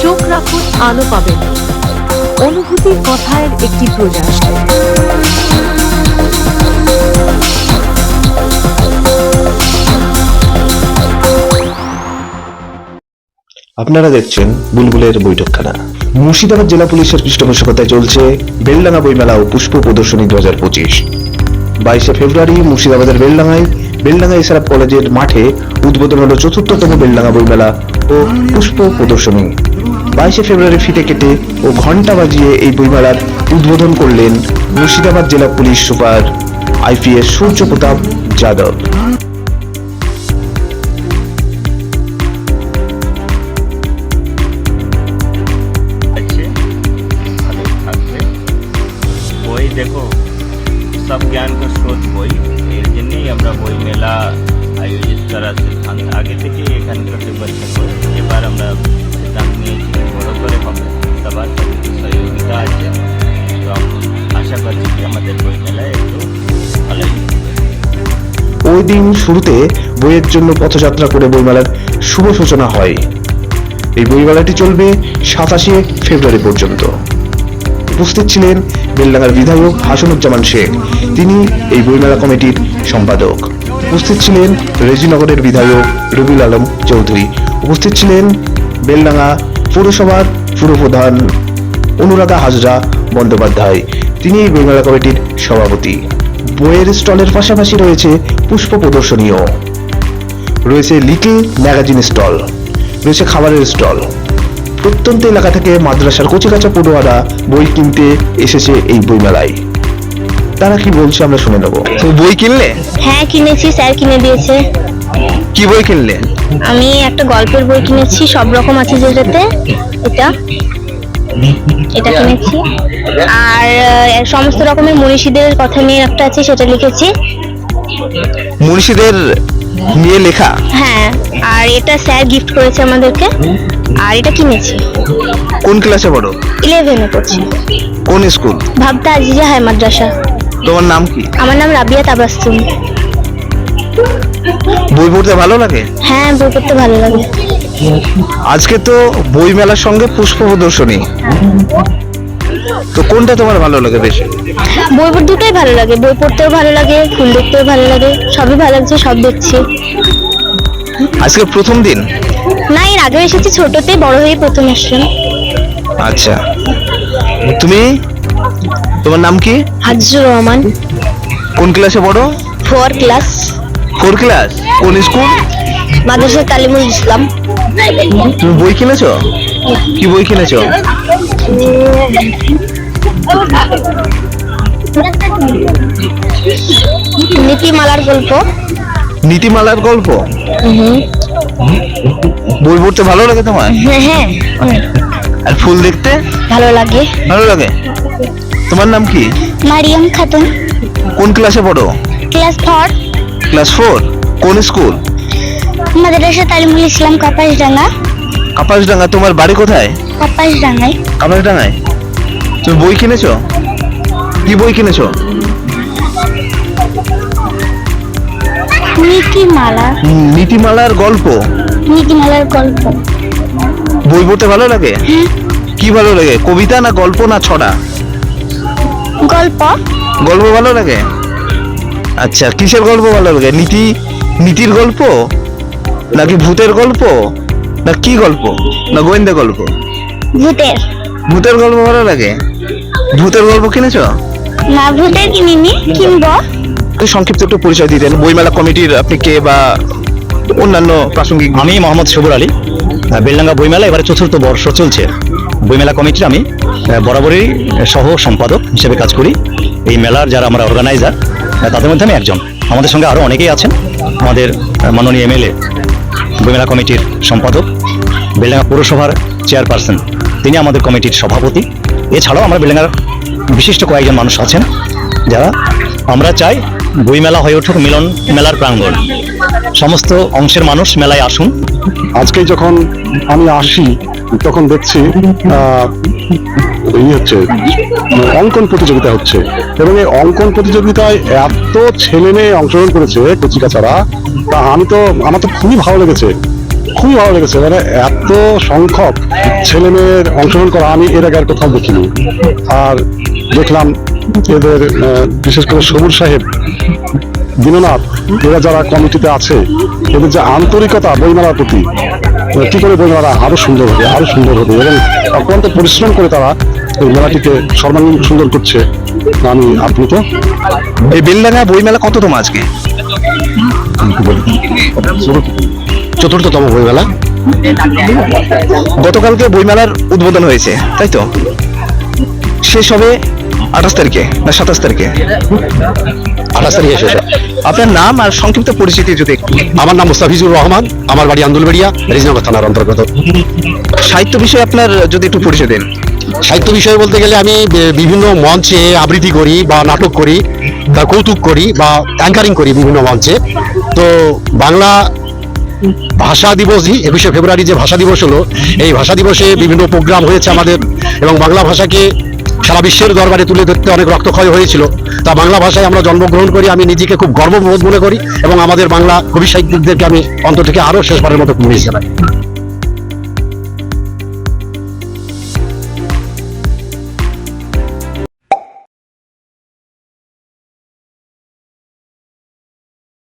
চোখ রাখুন, আলো পাবেন। অনুভূতির কথার একটি প্রয়াস। আপনারা দেখছেন বুলবুলের বৈঠকখানা। মুর্শিদাবাদ জেলা পুলিশের পৃষ্ঠপোষকতায় চলছে বেলডাঙ্গা বইমেলা ও পুষ্প প্রদর্শনী 2025। 22শে ফেব্রুয়ারি মুর্শিদাবাদের বেলডাঙ্গা এসআরএফ কলেজের মাঠে উদ্বোধন হলো ৪র্থতম বেলডাঙ্গা বইমেলা ও পুষ্প প্রদর্শনী। 22শে ফেব্রুয়ারি ফিতে কেটে ও ঘণ্টা বাজিয়ে এই বইমেলার উদ্বোধন করলেন মুর্শিদাবাদ জেলা পুলিশ সুপার IPS সূর্য প্রতাপ যাদব। দেখো, সব জ্ঞান का স্রোত বই, এর জন্যই আমরা বই মেলা আয়োজিত করার সিদ্ধান্ত আগে থেকে এখানকার প্রিপারেশন করি। এবার আমরা সিদ্ধান্ত নিয়েছি বড় করে হবে, সবার সহযোগিতা আছে। তো আশা করছি যে আমাদের বই মেলায় একটু ভালোই হবে। ওই দিন শুরুতে বইয়ের জন্য পথযাত্রা করে বইমেলার শুভ সূচনা হয়। এই বইমেলাটি চলবে 27শে ফেব্রুয়ারি পর্যন্ত। উপস্থিত ছিলেন বেলডাঙ্গার বিধায়ক হাসানুজ্জামান শেখ, তিনি এই বইমেলা কমিটির সম্পাদক। উপস্থিত ছিলেন রেজিনগরের বিধায়ক রবিউল আলম চৌধুরী। উপস্থিত ছিলেন বেলডাঙ্গা পৌরসভার পুরপ্রধান অনুরাধা হাজরা বন্দ্যোপাধ্যায়, তিনি এই বইমেলা কমিটির সভাপতি। বইয়ের স্টলের পাশাপাশি রয়েছে পুষ্প প্রদর্শনীও, রয়েছে লিটল ম্যাগাজিন স্টল, রয়েছে খাবারের স্টল। প্রত্যন্ত এলাকা থেকে মাদ্রাসার কচিকাঁচা পড়ুয়ারা বই কিনতে এসেছে এই বইমেলায়। তারা কি বলছে আমরা শুনে নেব। বই কিনলে? হ্যাঁ কিনেছি, স্যার কিনে দিয়েছে। কি বই কিনলে? আমি একটা গল্পের বই কিনেছি, সব রকম আছে যেটাতে। এটা কিনেছি। আর সমস্ত রকমের মনীষীদের কথা নিয়ে একটা আছে, সেটা লিখেছি। মনীষীদের নিয়ে লেখা? হ্যাঁ, আর এটা স্যার গিফট করেছে আমাদেরকে। আর এটা কিনেছি। কোন ক্লাসে পড়ো? 11-এ পড়ছি। কোন স্কুল? ভাবতা আজিজা হাই মাদ্রাসা। তোমার নাম কি? আমার নাম রাবিয়া তাবাসসুম। বই পড়তে ভালো লাগে? হ্যাঁ, বই পড়তে ভালো লাগে। আজকে তো বই মেলার সঙ্গে পুষ্প প্রদর্শনী, তো কোনটা তোমার ভালো লাগে বেশি? বই পড়তে দুটোই ভালো লাগে, বই পড়তেও ভালো লাগে, ফুল দেখতেও ভালো লাগে, সবই ভালো লাগছে, সব দেখছি। আজকে প্রথম দিন? না, এর আগে এসেছি ছোটতে, বড় হয়ে প্রথম আসলাম। আচ্ছা, তোমার নাম কি? হাজরুর রহমান। কোন ক্লাসে পড়ো? 4 ক্লাস। 4 ক্লাস? কোন স্কুল? মাদ্রাসা তালিমুল ইসলাম। তুমি বই কিনেছো? কি বই কিনেছো? নীতিমালার গল্প। নীতিমালার গল্প? বই পড়তে ভালো লাগে তোমার? হ্যাঁ। আর ফুল দেখতে ভালো লাগে। ভালো লাগে। তোমার নাম কি? মারিয়াম খাতুন। কোন ক্লাসে পড়ো? ক্লাস 4। ক্লাস 4? কোন স্কুল? মাদ্রাসা তালিমুল ইসলাম, কাপাসডাঙ্গা। কাপাসডাঙ্গা? তোমার বাড়ি কোথায়? কাপাসডাঙ্গায়। কাপাসডাঙ্গায়? তুমি বই কিনেছো? কি বই কিনেছো? নীতিমালা। নীতিমালার গল্প? নীতিমালার গল্প। বই পড়তে ভালো লাগে? কি ভালো লাগে, কবিতা না গল্প না ছড়া? গল্প। গল্প ভালো লাগে। আচ্ছা, কিসের গল্প ভালো লাগে? নীতির গল্প নাকি ভূতের গল্প না কি গল্প না গোয়েন্দা গল্প? ভূতের গল্প ভালো লাগে। ভূতের গল্প কিনেছো? না, ভূতের কিনিনি, কিনবো। সংক্ষিপ্ত একটু পরিচয় দিতেন, বইমেলা কমিটির আপনি কে বা অন্যান্য প্রাসঙ্গিক। আমি মোহাম্মদ সবুর আলী। বেলডাঙ্গা বইমেলা এবারে ৪র্থ বর্ষ চলছে। বইমেলা কমিটির আমি বরাবরই সহ সম্পাদক হিসেবে কাজ করি। এই মেলার যারা আমরা অর্গানাইজার, তাদের মধ্যে আমি একজন। আমাদের সঙ্গে আরও অনেকেই আছেন। আমাদের মাননীয় MLA, বইমেলা কমিটির সম্পাদক, বেলডাঙ্গা পৌরসভার চেয়ারপারসন, তিনি আমাদের কমিটির সভাপতি। এছাড়াও আমরা বেলডাঙ্গার বিশিষ্ট কয়েকজন মানুষ আছেন, যারা আমরা চাই বইমেলা হয়ে উঠুক মিলন মেলার প্রাঙ্গণ। সমস্ত অংশের মানুষ মেলায় আসুন। আজকে যখন আমি আসি তখন দেখছি অঙ্কন প্রতিযোগিতা হচ্ছে, এবং এই অঙ্কন প্রতিযোগিতায় এত ছেলে মেয়ে অংশগ্রহণ করেছে কচিকাচারা, তা আমার তো খুবই ভালো লেগেছে। খুবই ভালো লেগেছে, মানে এত সংখ্যক ছেলে মেয়ের অংশগ্রহণ করা আমি এর আগে আর কোথাও দেখিনি। আর দেখলাম এদের বিশেষ করে সবুর সাহেব, দীননাথ, এরা যারা কমিটিতে আছে, এদের যে আন্তরিকতা বইমেলার প্রতি, কি করে বইমেলা আরো সুন্দর হবে, আরো সুন্দর হবে, এবং অক্লান্ত পরিশ্রম করে তারা এই মেলাটিকে সর্বাঙ্গীন সুন্দর করছে, আমি আপ্লুত। এই বেলডাঙ্গা বইমেলা কততম আজকে? চতুর্থতম বইমেলা। গতকালকে বইমেলার উদ্বোধন হয়েছে, তাই তো? শেষ হবে 28 তারিখে না 27 তারিখে? 28 তারিখে শেষ। আপনার নাম আর সংক্ষিপ্ত পরিচিতি যদি একটু। আমার নাম মুস্তাফিজুর রহমান, আমার বাড়ি আন্দুলবেড়িয়া, রিজনগর থানার অন্তর্গত। সাহিত্য বিষয়ে আপনার যদি একটু পরিচয় দেন। সাহিত্য বিষয় বলতে গেলে আমি বিভিন্ন মঞ্চে আবৃত্তি করি বা নাটক করি, তার কৌতুক করি বা অ্যাঙ্কারিং করি বিভিন্ন মঞ্চে। তো বাংলা ভাষা দিবস, 21শে ফেব্রুয়ারি যে ভাষা দিবস হলো, এই ভাষা দিবসে বিভিন্ন প্রোগ্রাম হয়েছে আমাদের, এবং বাংলা ভাষাকে সারা বিশ্বের দরবারে তুলে ধরতে অনেক রক্তক্ষয় হয়েছিল। তা বাংলা ভাষায় আমরা জন্মগ্রহণ করি, আমি নিজেকে খুব গর্ববোধ মনে করি, এবং আমাদের বাংলা কবি সাহিত্যিকদেরকে আমি অন্তর থেকে আরো শেষবারের মতো কুড়িয়ে জানাই।